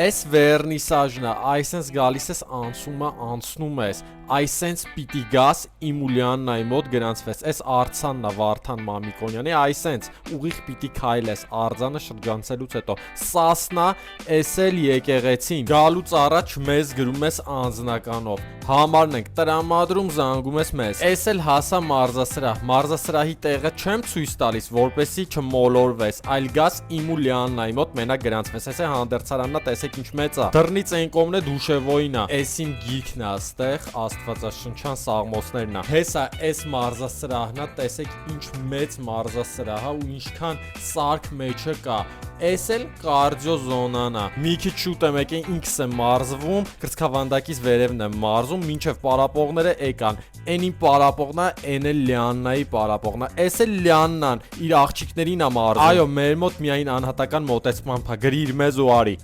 Այս վերնիսաժն է, այսենց գալիս ես անցնում ես, այսենց պիտի գաս իմ ու Լիաննայի մոտ գրանցվես, այս արձանն է Վարդան Մամիկոնյանի, այսենց ուղիղ պիտի քայլես արձանը շրջանցելուց հետո, սասնա, էս էլ եկեղեցին, գալուց առաջ մեզ գրում ես անձնականով, համարն ենք տրամադրում, զանգում ես մեզ, էս էլ հասա մարզասրահ, մարզասրահի տեղը չեմ ցույց տալիս, որպեսի չմոլորվես, այլ գաս իմ ու Լիաննայի մոտ մենակ գրանցվես, այս է հանդերձարանն է, տեսեք ինչ մեծ է, դռնից այն կողմն է դուշևոյին է, էսին գիքն է աստեղ, աստվածաշնչյան սաղմոսներն է, հեսա էս մարզասրահն է, տեսեք ինչ մեծ մարզասրահ է ու ինչքան սարք մեջը կա, էս էլ կարդիո զոնան է, մի քիչ շուտ եմ եկել ինքս եմ մարզվում, կրծքավանդակից վերևն եմ մարզում, մինչև պարապողները եկան, այն իմ պարապողն է, այն էլ Լիաննայի պարապողն է, էս էլ Լիաննան իր աղջիկներին է մարզում, այո մեր մոտ միայն անհատական մոտեցմամբ է, գրիր մեզ ու արի